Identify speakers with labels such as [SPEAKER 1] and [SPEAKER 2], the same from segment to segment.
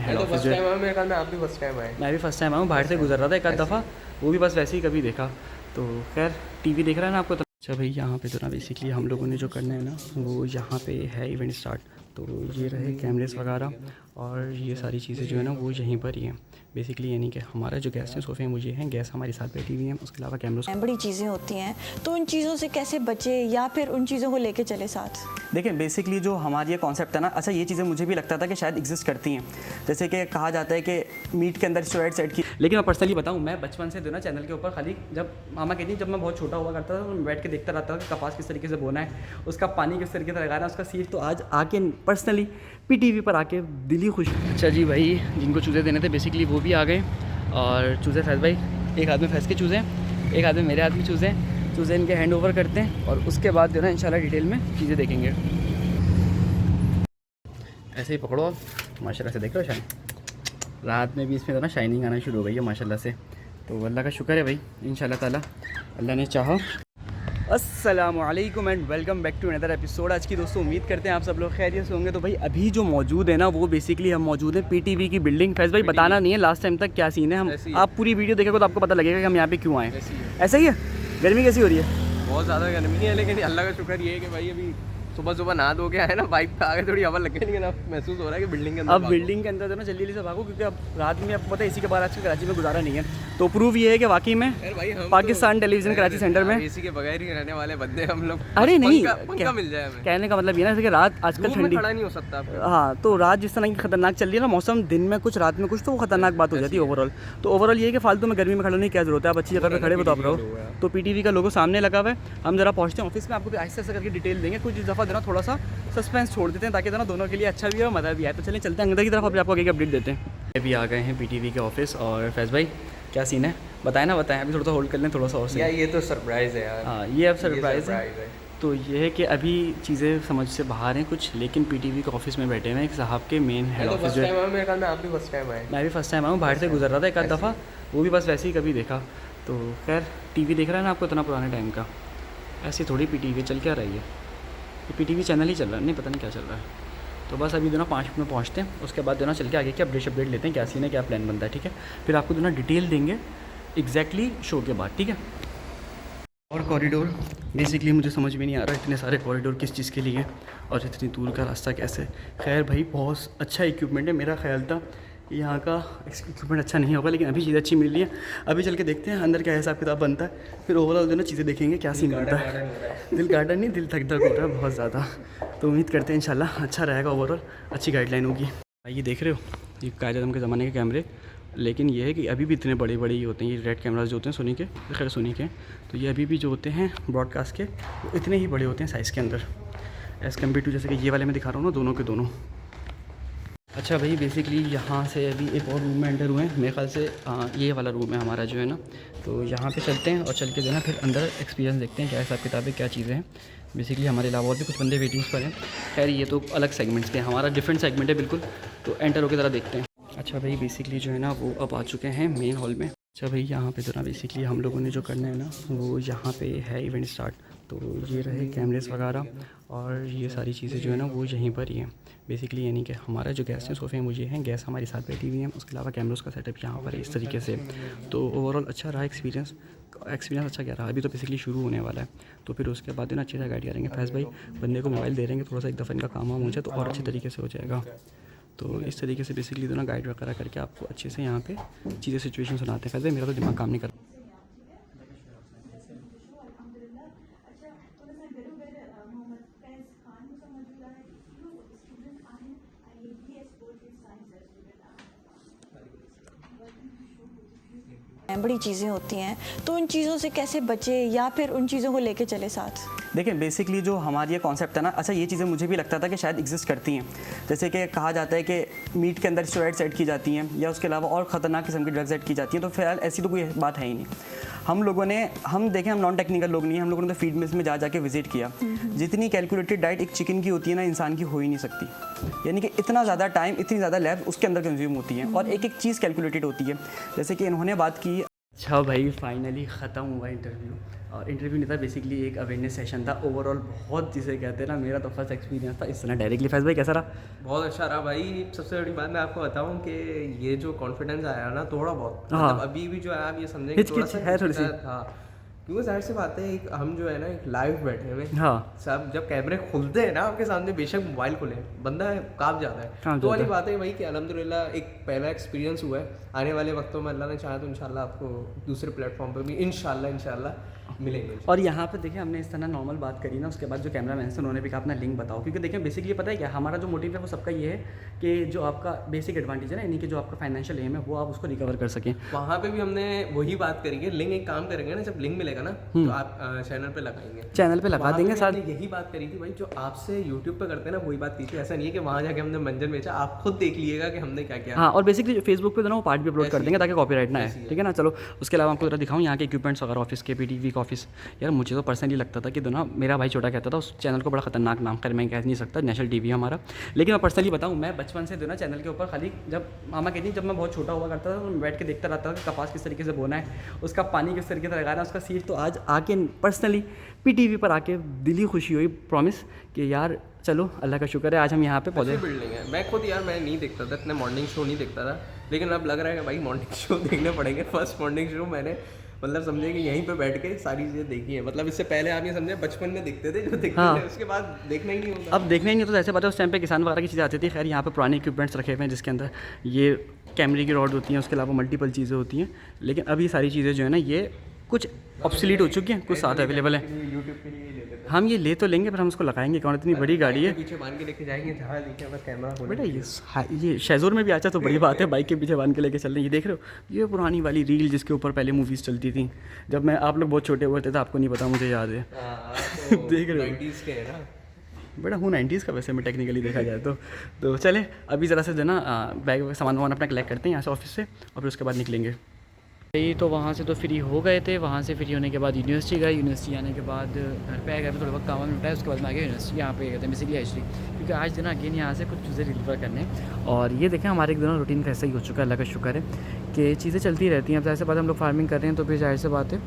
[SPEAKER 1] Head office जो है।
[SPEAKER 2] मेरे ख्याल में आप भी फर्स्ट टाइम आए।
[SPEAKER 1] मैं भी फर्स्ट टाइम आया हूँ, बाहर से गुजर रहा था एक आध दफ़ा, वो भी बस वैसे ही कभी देखा। तो खैर टीवी देख रहा है ना आपको तो। अच्छा भाई यहाँ पे तो ना बेसिकली हम लोगों ने जो करना है ना वो यहाँ पे है इवेंट स्टार्ट। तो ये रहे कैमरेस वगैरह और ये सारी चीज़ें जो है ना वो यहीं पर ही हैं बेसिकली, यानी कि हमारा जो गेस्ट हैं सोफे हैं वो ये हैं, गेस्ट हमारे साथ बैठी हुई हैं, उसके अलावा कैमरोस।
[SPEAKER 3] बड़ी चीज़ें होती हैं तो उन चीज़ों से कैसे बचे या फिर उन चीज़ों को लेके चले साथ।
[SPEAKER 4] देखिए बेसिकली जो हमारी ये कॉन्सेप्ट है ना, अच्छा ये चीज़ें मुझे भी लगता था कि शायद एग्जिस्ट करती हैं, जैसे कि कहा जाता है कि मीट के अंदर स्टेरॉइड सेट की।
[SPEAKER 1] लेकिन मैं पर्सनली बताऊं, मैं बचपन से जो ना चैनल के ऊपर खाली जब मामा कहती जब मैं बहुत छोटा हुआ करता था तो मैं बैठ के देखता रहता था कि कपास किस तरीके से बोना है, उसका पानी किस तरीके से लगाना है, उसका सीड। तो आज आके पर्सनली पीटीवी पर आके दिल ही खुश। अच्छा जी भाई, जिनको चूज़े देने थे बेसिकली वो भी आ गए, और चूज़े फैज़ भाई, एक हाथ में फैज़ के चूज़े हैं, एक हाथ में मेरे हाथ में चूज़े हैं। चूज़े इनके हैंड ओवर करते हैं और उसके बाद जो ना इंशाल्लाह डिटेल में चीज़ें देखेंगे। ऐसे ही पकड़ो आप, माशाल्लाह से देख रहे हो शाइन, रात में भी इसमें तो ना शाइनिंग आना शुरू हो गई है माशाल्लाह से। तो अल्लाह का शुक्र है भाई, इंशाल्लाह ताला अल्लाह ने चाहा। अस्सलामुअलैकुम and welcome back to another episode. आज की दोस्तों उम्मीद करते हैं आप सब लोग खैरियत से होंगे। तो भाई अभी जो मौजूद है ना वो बेसिकली हम मौजूद हैं पीटीवी की बिल्डिंग। फैज़ भाई बताना नहीं है लास्ट टाइम तक क्या सीन है, हम आप पूरी वीडियो देखेंगे तो आपको पता लगेगा कि हम यहाँ पे क्यों आए। ऐसा ही है। गर्मी कैसी हो रही है?
[SPEAKER 2] बहुत ज़्यादा गर्मी है, लेकिन अल्लाह का शुक्र ये है कि भाई अभी सुबह सुबह नहा धो के आए ना, बाइक पे आगे थोड़ी हवा लगे, लेकिन अब महसूस हो रहा है कि बिल्डिंग के अंदर
[SPEAKER 1] अब बिल्डिंग के अंदर जो ना जल्दी जल्दी से भागो, क्योंकि अब रात में आपको पता है इसी के बाद आजकल कराची में गुजारा नहीं है। तो प्रूव ये है कि वाकई में पाकिस्तान टेलीविज़न कराची सेंटर में
[SPEAKER 2] एसी के बगैर ही रहने वाले बंदे हम लोग।
[SPEAKER 1] अरे नहीं,
[SPEAKER 2] पंखा मिल जाए हमें।
[SPEAKER 1] कहने का मतलब ये ना कि रात आजकल ठंडी
[SPEAKER 2] खड़ा नहीं हो सकता।
[SPEAKER 1] हाँ, तो रात जिस तरह की खतरनाक चल रही है ना मौसम, दिन में कुछ रात में कुछ, तो वो खतरनाक बात हो जाती है ओवरऑल। तो ओवरऑल ये है कि फालतू में गर्मी में खड़ा नहीं, क्या जरूरत है, आप अच्छी जगह पे खड़े हो तो आप रहो। तो पीटीवी का लोगो सामने लगा हुआ है। हम जरा पहुँचते हैं ऑफिस में, आपको भी आहिस्ते आहिस्ते करके डिटेल देंगे। कुछ इस दफ़ा देना थोड़ा सा सस्पेंस छोड़ देते हैं ताकि ना दोनों के लिए अच्छा भी है और मज़ा भी आए। तो चलें चलते हैं अंदर की तरफ, अभी आपको आगे अपडेट देते हैं। अभी आ गए हैं पीटीवी के ऑफिस। और फैज़ भाई क्या सीन है बताएं ना, बताएं। अभी थोड़ा सा होल्ड कर लें थोड़ा सा और से।
[SPEAKER 2] यार ये तो सरप्राइज़ है यार।
[SPEAKER 1] हाँ ये अब सरप्राइज़ है। तो ये है कि अभी चीज़ें समझ से बाहर हैं कुछ, लेकिन पीटीवी के ऑफिस में बैठे हुए हैं एक साहब के मेन हेड ऑफिस जो है।
[SPEAKER 2] मेरे ख्याल में आप भी फर्स्ट टाइम आए।
[SPEAKER 1] मैं भी फर्स्ट टाइम आया हूँ, बाहर से गुजर रहा था एक आध दफ़ा, वो भी बस वैसे ही कभी देखा। तो खैर टीवी देख रहा है ना आपको इतना पुराने टाइम का, ऐसे थोड़ी पीटीवी चल क्या रही है, ये पीटीवी चैनल ही चल रहा है, नहीं पता नहीं क्या चल रहा है। तो बस अभी जो ना 5 मिनट में पहुँचते हैं, उसके बाद जो ना चल के आगे क्या अपडेट लेते हैं, क्या सीन है, क्या प्लान बनता है, ठीक है। फिर आपको जो ना डिटेल देंगे एग्जैक्टली शो के बाद, ठीक है। और कॉरिडोर बेसिकली मुझे समझ में नहीं आ रहा इतने सारे कॉरिडोर किस चीज़ के लिए और इतनी दूर का रास्ता कैसे। खैर भाई बहुत अच्छा इक्विपमेंट है, मेरा ख्याल था यहाँ का इक्विपमेंट अच्छा नहीं होगा, लेकिन अभी चीज़ें अच्छी मिल रही है। अभी चल के देखते हैं अंदर क्या हिसाब किताब बनता है, फिर ओवरऑल जो ना चीज़ें देखेंगे क्या सीन बनता है। दिल गार्डन नहीं, दिल धक धक हो रहा है बहुत ज़्यादा। तो उम्मीद करते हैं इंशाल्लाह अच्छा रहेगा, ओवरऑल अच्छी गाइडलाइन होगी। ये देख रहे हो ये कायदे आज़म के ज़माने के कैमरे, लेकिन ये है कि अभी भी इतने बड़े बड़े ही होते हैं ये रेड कैमराज जो होते हैं सोनी के, खैर सोनी के। तो ये अभी भी जो होते हैं ब्रॉडकास्ट के वो इतने ही बड़े होते हैं साइज़ के अंदर, एज़ कम्पेयर टू जैसे कि ये वाले मैं दिखा रहा हूँ ना, दोनों के दोनों। अच्छा भाई बेसिकली यहाँ से अभी एक और रूम में एंटर हुए हैं, मेरे ख्याल से ये वाला रूम है हमारा जो है ना। तो यहाँ पे चलते हैं और चल के जो है ना फिर अंदर एक्सपीरियंस देखते हैं क्या हिसाब किताब है, क्या चीज़ें हैं। बेसिकली हमारे अलावा और भी कुछ बंदे वेटिंग्स पर हैं। खैर ये तो अलग सेगमेंट्स के हैं, हमारा डिफरेंट सेगमेंट है बिल्कुल। तो एंटर होकर ज़रा देखते हैं। अच्छा भाई बेसिकली जो है ना वो अब आ चुके हैं मेन हॉल में। अच्छा भाई यहाँ पे तो ना बेसिकली हम लोगों ने जो करना है ना वो यहाँ पे है इवेंट स्टार्ट। तो ये रहे कैमरेस वगैरह और ये सारी चीज़ें जो है ना वो यहीं पर ही हैं बेसिकली, यानी कि हमारा जो गेस्ट हैं सोफे हैं वो ये हैं, गेस्ट हमारे साथ बैठी हुई हैं, उसके अलावा कैमरों का सेटअप यहाँ पर है इस तरीके से। तो ओवरऑल अच्छा रहा एक्सपीरियंस अच्छा क्या रहा। अभी तो बेसिकली शुरू होने वाला है, तो फिर उसके बाद ना अच्छे से गाइड करेंगे। फैज़ भाई बंदे को मोबाइल दे देंगे, थोड़ा सा एक दफ़ा इनका काम वाम हो जाए तो और अच्छे तरीके से हो जाएगा। तो इस तरीके से बेसिकली तो ना गाइड वगैरह करके आपको अच्छे से यहाँ पे चीज़ें सिचुएशन सुनाते हैं। फैज़ भाई मेरा तो दिमाग काम नहीं करता।
[SPEAKER 3] बड़ी चीज़ें होती हैं तो उन चीज़ों से कैसे बचे या फिर उन चीज़ों को लेके चले साथ।
[SPEAKER 4] देखिए बेसिकली जो हमारी ये कॉन्सेप्ट है ना, अच्छा ये चीज़ें मुझे भी लगता था कि शायद एग्जिस्ट करती हैं, जैसे कि कहा जाता है कि मीट के अंदर स्टेरॉइड सेट की जाती हैं या उसके अलावा और ख़तरनाक किस्म की ड्रग्स सेट की जाती हैं। तो फिलहाल ऐसी तो कोई बात है ही नहीं। हम देखें, हम नॉन टेक्निकल लोग नहीं हैं, हम लोगों ने तो फीड मिल्स में जा के विजिट किया। जितनी कैलकुलेटेड डाइट एक चिकन की होती है ना, इंसान की हो ही नहीं सकती। यानी कि इतना ज़्यादा टाइम, इतनी ज़्यादा लैब उसके अंदर कंज्यूम होती है और एक एक चीज़ कैलकुलेटेड होती है। जैसे कि इन्होंने बात की
[SPEAKER 1] अच्छा भाई फाइनली ख़त्म हुआ इंटरव्यू। और इंटरव्यू नहीं था, बेसिकली एक अवेयरनेस सेशन था। ओवरऑल बहुत जिसे कहते हैं ना, मेरा तो फर्स्ट एक्सपीरियंस था इस तरह डायरेक्टली। फैज़ भाई कैसा रहा?
[SPEAKER 2] बहुत अच्छा रहा भाई। सबसे बड़ी बात मैं आपको बताऊं कि ये जो कॉन्फिडेंस आया ना थोड़ा बहुत,
[SPEAKER 1] हाँ।
[SPEAKER 2] मतलब अभी भी जो है आप ये समझें कि
[SPEAKER 1] हिचकिच है थोड़ी सी।
[SPEAKER 2] हाँ, क्योंकि जाहिर सी बात है, एक हम जो है ना एक लाइव बैठे हुए,
[SPEAKER 1] हाँ
[SPEAKER 2] सब जब कैमरे खुलते हैं ना आपके सामने, बेशक मोबाइल खुले, बंदा काँप जाता है। तो वाली बात है भाई कि अल्हम्दुलिल्लाह एक पहला एक्सपीरियंस हुआ है। आने वाले वक्तों में अल्लाह ने चाहा तो इंशाल्लाह आपको दूसरे प्लेटफॉर्म पर भी इंशाल्लाह मिलेंगे।
[SPEAKER 1] और यहाँ पे देखिए हमने इस तरह नॉर्मल बात करी ना, उसके बाद जो कैमरा मैन से उन्होंने भी कहा अपना लिंक बताओ, क्योंकि देखिए बेसिकली पता है क्या हमारा जो मोटिव है वो सबका ये है कि जो आपका बेसिक एडवांटेज है ना, यानी कि जो आपका फाइनेंशियल एम है वो आप उसको रिकवर कर सकें।
[SPEAKER 2] वहाँ पे भी हमने वही बात करेंगे, लिंक एक काम करेंगे ना, जब लिंक मिलेगा ना तो आप चैनल पे लगाएंगे,
[SPEAKER 1] चैनल पे लगा
[SPEAKER 2] वहाँ
[SPEAKER 1] देंगे
[SPEAKER 2] पे
[SPEAKER 1] साथ।
[SPEAKER 2] हमने यही बात करी थी भाई, जो आपसे यूट्यूब पे करते हैं ना वही बात की थी। ऐसा नहीं है कि वहाँ जाके हमने मंजन बेचा, आप खुद देख लीजिएगा कि हमने क्या किया।
[SPEAKER 1] हाँ, और बेसिकली फेसबुक पे तो ना वो पार्ट भी अपलोड कर देंगे ताकि कॉपीराइट ना है, ठीक है ना। चलो उसके अलावा आपको जरा दिखाऊँ यहाँ के इक्विपमेंट्स वगैरह ऑफिस के, पीटीवी का ऑफिस। यार मुझे तो पर्सनली लगता था कि ना मेरा भाई छोटा कहता था उस चैनल को बड़ा खतरनाक नाम, कर मैं कह नहीं सकता, नेशनल टीवी हमारा। लेकिन मैं पर्सनली बताऊँ, मैं बचपन से जो ना चैनल के ऊपर खाली, जब मामा कहती जब मैं बहुत छोटा हुआ करता था तो मैं बैठ के देखता रहता था कि कपास किस तरीके से बोना है, उसका पानी किस तरीके से लगाना है, उसका सीड। तो आज आके पर्सनली पीटीवी पर आके दिली खुशी हुई, प्रॉमिस कि यार चलो अल्लाह का शुक्र है आज हम यहाँ पे पौधे।
[SPEAKER 2] बिल्डिंग है। मैं खुद यार मैं नहीं देखता था इतने, मॉर्निंग शो नहीं देखता था, लेकिन अब लग रहा है कि भाई मॉर्निंग शो देखने पड़ेंगे। फर्स्ट मॉर्निंग शो मैंने मतलब समझे कि यहीं पे बैठ के सारी चीज़ें देखी है। मतलब इससे पहले आप ये समझे बचपन में देखते थे जो देखते थे, उसके बाद देखना ही नहीं होता।
[SPEAKER 1] अब देखना ही नहीं होता, ऐसे बात है उस टाइम पे किसान वगैरह की चीज़ें आती थी। खैर यहाँ पे पुराने इक्विपमेंट्स रखे हुए हैं जिसके अंदर ये कैमरे की रॉड होती हैं, उसके अलावा मल्टीपल चीज़ें होती हैं। लेकिन अब ये सारी चीज़ें जो है ना ये कुछ ऑब्सोलीट हो चुकी हैं, कुछ साथ अवेलेबल है।
[SPEAKER 2] यूट्यूब के लिए लेते थे
[SPEAKER 1] हम ये ले तो लेंगे पर हम उसको लगाएंगे कौन, इतनी बड़ी गाड़ी है।
[SPEAKER 2] पीछे बांध के लेके जाएंगे जहाँ देखे बस कैमरा खोले।
[SPEAKER 1] बेटा ये शेजोर में भी अच्छा तो बड़ी बात है, बाइक के पीछे बांध के लेके चल रहे हैं। ये देख रहे हो, ये पुरानी वाली रील जिसके ऊपर पहले मूवीज़ चलती थी, जब मैं आप लोग बहुत छोटे हुए थे तो आपको नहीं पता, मुझे याद है। देख रहे हो
[SPEAKER 2] 90s के है ना
[SPEAKER 1] बेटा, हूँ 90s का वैसे मैं टेक्निकली देखा जाए तो चले अभी ज़रा से जो ना बैग सामान वामान अपना कलेक्ट करते हैं यहाँ से ऑफिस से, और फिर उसके बाद निकलेंगे। यही तो वहाँ से तो फ्री हो गए थे, वहाँ से फ्री होने के बाद यूनिवर्सिटी गए, यूनिवर्सिटी आने के बाद घर पे आ गए, थोड़ा वक्त काम निपटाया, उसके बाद मैं आ गया यूनिवर्सिटी। यहाँ पे गए थे बेसिकली एक्चुअली क्योंकि आज दिन अगेन यहाँ से कुछ चीज़ें डिलीवर करने। और ये देखें हमारे एक दिन रूटीन का ऐसा ही हो चुका है, अल्लाह का शुक्र है कि चीज़ें चलती रहती हैं। अब जाहिर सी बात हम लोग फार्मिंग कर रहे हैं तो फिर जाहिर सी बात है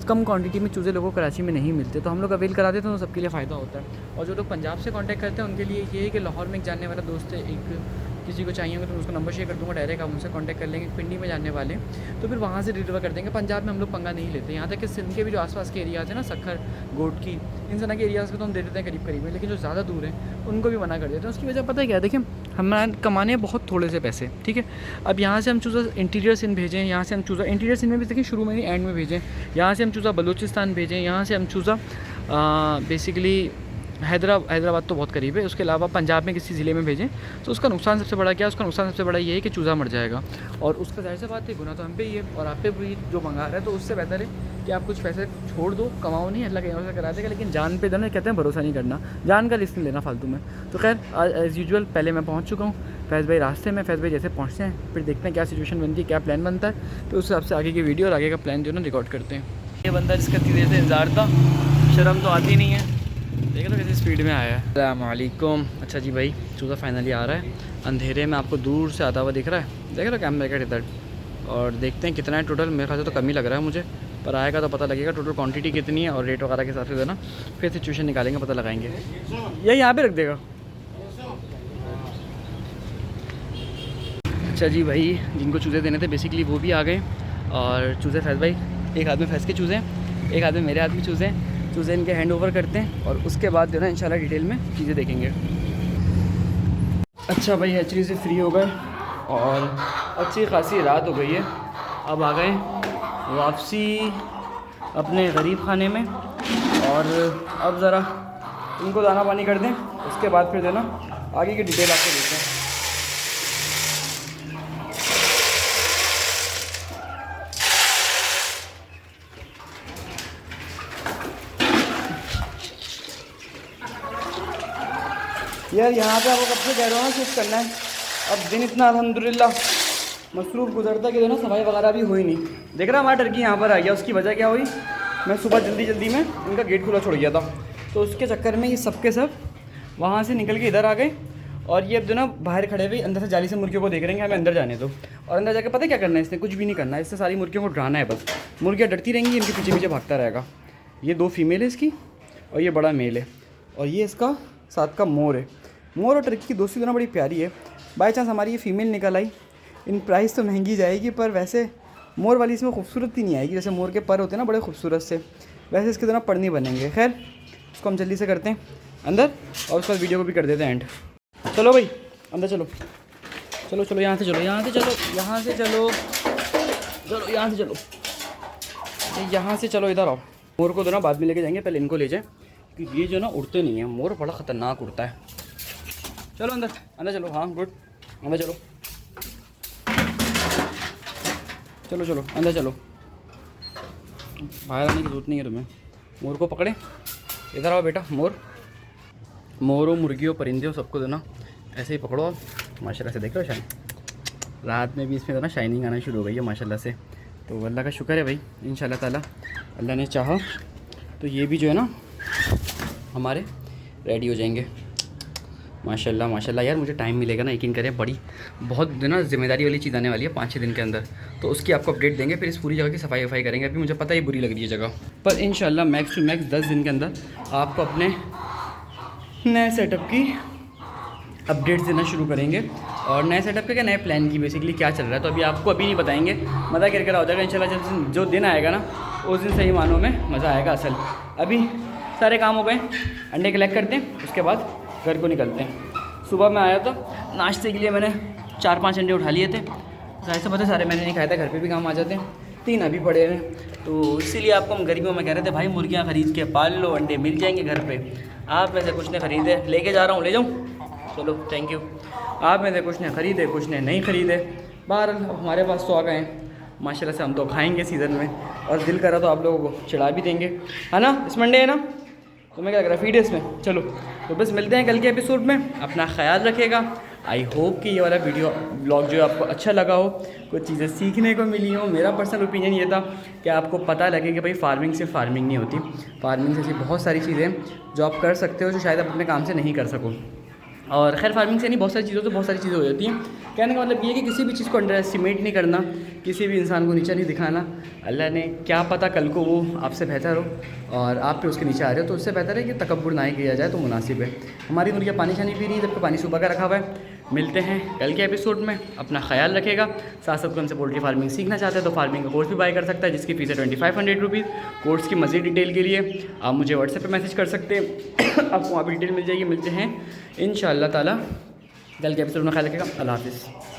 [SPEAKER 1] कम क्वांटिटी में चूज़े लोगों को कराची में नहीं मिलते, तो हम लोग अवेल करा देते हैं तो सबके लिए फ़ायदा होता है। और जो लोग पंजाब से कांटेक्ट करते हैं उनके लिए ये है कि लाहौर में एक जानने वाला दोस्त है, एक किसी को चाहिए होगा तो उसको नंबर शेयर कर दूँगा, डायरेक्ट आप उनसे कांटेक्ट कर लेंगे। पिंडी में जानने वाले तो फिर वहाँ से डिलीवर कर देंगे। पंजाब में हम लोग पंगा नहीं लेते, यहाँ तक कि सिंध के भी जो आसपास के एरियाज़ हैं ना, सखर, गोटकी, इन तरह के एरियाज़ को तो हम दे देते हैं करीब करीब में, लेकिन जो ज़्यादा दूर हैं उनको भी मना कर देते हैं। उसकी वजह पता है क्या, देखिए हम कमाने हैं बहुत थोड़े से पैसे, ठीक है। अब यहाँ से हम चूज़ा इंटीरियर सिंध भेजें, यहाँ से हम चूज़ा इंटीरियर सिंध में भी देखिए शुरू में नहीं एंड में भेजें, यहाँ से हम चूज़ा बलूचिस्तान भेजें, यहाँ से हम चूज़ा बेसिकली हैदराबाद तो बहुत करीब है, उसके अलावा पंजाब में किसी ज़िले में भेजें तो उसका नुकसान सबसे बड़ा क्या है, उसका नुकसान सबसे बड़ा ये है कि चूज़ा मर जाएगा। और उसका जाहिर सी बात है गुनाह तो हम पे ही है और आप पे भी जो मंगा रहा है, तो उससे बेहतर है कि आप कुछ पैसे छोड़ दो, कमाओ नहीं, अल्लाह के यहाँ से करा देगा, लेकिन जान पे देना कहते हैं भरोसा नहीं करना, जान का रिस्क नहीं लेना फालतू में। तो खैर एज़ यूजुअल पहले मैं पहुँच चुका हूँ, फैज़ भाई रास्ते में, फैज़ भाई जैसे पहुँचते हैं फिर देखते हैं क्या सिचुएशन बनती है, क्या प्लान बनता है, तो उस हिसाब से आगे की वीडियो और आगे का प्लान जो है ना रिकॉर्ड करते हैं। ये बंदा जिसका इतनी देर से इंतजार था, शर्म तो आती नहीं है, देख लो कैसी स्पीड में आया है। अस्सलाम वालेकुम। अच्छा जी भाई, चूज़ा फाइनली आ रहा है, अंधेरे में आपको दूर से आता हुआ दिख रहा है, देख लो कैमरे का इधर, और देखते हैं कितना है टोटल। मेरे ख्याल से तो कम ही लग रहा है मुझे, पर आएगा तो पता लगेगा टोटल क्वांटिटी कितनी है और रेट वगैरह के हिसाब से देना, फिर सिचुएशन निकालेंगे, पता लगाएंगे। यही यहाँ पे रख देगा। अच्छा जी भाई, जिनको चूज़े देने थे बेसिकली वो भी आ गए, और चूज़े फैज़ भाई, एक हाथ में फैज़ के चूज़े हैं, एक हाथ में मेरे हाथ में चूज़े हैं, चूज़े इनके हैंड ओवर करते हैं और उसके बाद जो है ना इंशाल्लाह डिटेल में चीज़ें देखेंगे। अच्छा भाई, हैचरी से फ्री हो गए और अच्छी खासी रात हो गई है, अब आ गए वापसी अपने गरीब खाने में, और अब ज़रा इनको दाना पानी कर दें, उसके बाद फिर देना आगे की डिटेल आपको देते हैं। यार यहाँ पे आपको कब से कह रहा हूँ ना शिफ्ट करना है, अब दिन इतना अल्हम्दुलिल्लाह मसरूफ़ गुजरता कि जो ना सफाई वगैरह भी हुई नहीं। देख रहा हमारा टर्की यहाँ पर आ गया, उसकी वजह क्या हुई, मैं सुबह जल्दी में इनका गेट खुला छोड़ गया था, तो उसके चक्कर में ये सब के सब वहाँ से निकल के इधर आ गए और ये अब जो ना बाहर खड़े हुए अंदर से जाली से मुर्गियों को देख रहे हैं, हमें अंदर जाने दो। और अंदर जाकर पता है क्या करना है इसने? कुछ भी नहीं करना है, इससे सारी मुर्गियों को डराना है बस। मुर्गियाँ डरती रहेंगी, इनके पीछे पीछे भागता रहेगा। ये 2 फीमेल है इसकी और ये बड़ा मेल है, और ये इसका साथ का मोर है। मोर और टर्की की दोस्ती दोनों बड़ी प्यारी है। बाई चांस हमारी ये फीमेल निकल आई, इन प्राइस तो महंगी जाएगी, पर वैसे मोर वाली इसमें खूबसूरती नहीं आएगी। जैसे मोर के पर होते हैं ना बड़े खूबसूरत से, वैसे इसके तरह पर नहीं बनेंगे। खैर इसको हम जल्दी से करते हैं अंदर, और उसके बाद वीडियो को भी कर देते हैं एंड। चलो भाई अंदर चलो, चलो चलो यहाँ से चलो, यहाँ से चलो, यहाँ से चलो, चलो यहाँ से चलो, यहाँ से चलो, इधर आओ। मोर को तो ना बाद में लेके जाएंगे, पहले इनको ले जाएं, क्योंकि ये जो ना उड़ते नहीं है, मोर बड़ा ख़तरनाक उड़ता है। चलो अंदर, अंदर चलो, हाँ गुड, अंदर चलो, चलो चलो अंदर चलो, बाहर आने की जरूरत नहीं है तुम्हें। मोर को पकड़े, इधर आओ बेटा। मोर हो, मुर्गी हो, परिंदे हो, सबको देना ऐसे ही पकड़ो आप। माशाल्लाह से देख रहे हो शाइन, रात में भी इसमें तो ना शाइनिंग आना शुरू हो गई है माशाल्लाह से। तो अल्लाह का शुक्र है भाई, इंशाल्लाह ताला अल्लाह ने चाहा तो ये भी जो है ना हमारे रेडी हो जाएंगे। माशाल्लाह माशाल्लाह। यार मुझे टाइम मिलेगा ना, यकीन करें, बड़ी बहुत ना जिम्मेदारी वाली चीज़ आने वाली है 5-6 दिन के अंदर, तो उसकी आपको अपडेट देंगे। फिर इस पूरी जगह की सफाई वफाई करेंगे। अभी मुझे पता ही बुरी लग रही है जगह, पर इंशाल्लाह मैक्स टू मैक्स 10 दिन के अंदर आपको अपने नए सेटअप की अपडेट्स देना शुरू करेंगे। और नए सेटअप के क्या, नए प्लान की बेसिकली क्या चल रहा है, तो अभी आपको अभी नहीं बताएंगे, मज़ा कर हो जाएगा इंशाल्लाह। जब जो दिन आएगा ना उस दिन सही मानों में मज़ा आएगा असल। अभी सारे काम हो गए, अंडे कलेक्ट करते हैं, उसके बाद घर को निकलते हैं। सुबह मैं आया था नाश्ते के लिए, मैंने 4-5 अंडे उठा लिए थे। जाहिर सी बात है सारे मैंने नहीं खाया था, घर पे भी काम आ जाते हैं, 3 अभी पड़े हैं। तो इसीलिए आपको हम गर्मियों में कह रहे थे भाई मुर्गियाँ ख़रीद के पाल लो, अंडे मिल जाएंगे घर पे। आप में से कुछ ने ख़रीदे, लेके जा रहा हूँ, ले जाऊँ, चलो थैंक यू। आप में से कुछ ने ख़रीदे, कुछ ने नहीं ख़रीदे, बाहर हमारे पास तो आ गए हैं माशाल्लाह से। हम तो खाएँगे सीज़न में, और दिल करा तो आप लोगों को चिढ़ा भी देंगे, है ना? इस मंडे है ना, तुम्हें क्या लग रहा है? फीड है इसमें। चलो तो बस मिलते हैं कल के एपिसोड में, अपना ख्याल रखिएगा। आई होप कि ये वाला वीडियो ब्लॉग जो है आपको अच्छा लगा हो, कुछ चीज़ें सीखने को मिली हो। मेरा पर्सनल ओपिनियन ये था कि आपको पता लगे कि भाई फार्मिंग सिर्फ फार्मिंग नहीं होती, फार्मिंग से ऐसी बहुत सारी चीज़ें जो आप कर सकते हो जो शायद आप अपने काम से नहीं कर सको। और खैर फार्मिंग से नहीं, बहुत सारी चीज़ों से बहुत सारी चीज़ें हो जाती हैं। कहने का मतलब ये है कि किसी भी चीज़ को अंडर एस्टिमेट नहीं करना, किसी भी इंसान को नीचा नहीं दिखाना। अल्लाह ने क्या पता कल को वो आपसे बेहतर हो और आप पे उसके नीचे आ रहे हो, तो उससे बेहतर है कि तकब्बुर ना ही किया जाए तो मुनासिब है। हमारी मुर्गियाँ पानी शानी पी रही है, जबकि पानी सुबह का रखा हुआ है। मिलते हैं कल के एपिसोड में, अपना ख्याल रखेगा। साथ साथ हमसे पोल्ट्री फार्मिंग सीखना चाहते हैं तो फार्मिंग का कोर्स भी बाय कर सकता है, जिसकी फ़ीस है 2500 रुपीज़। कोर्स की मज़ीद डिटेल के लिए आप मुझे व्हाट्सएप पे मैसेज कर सकते हैं, आपको वहाँ पर डिटेल मिल जाएगी। मिलते हैं इंशाअल्लाह ताला कल के एपिसोड में, ख्याल रखेगा। अल्लाह हाफ़िज़।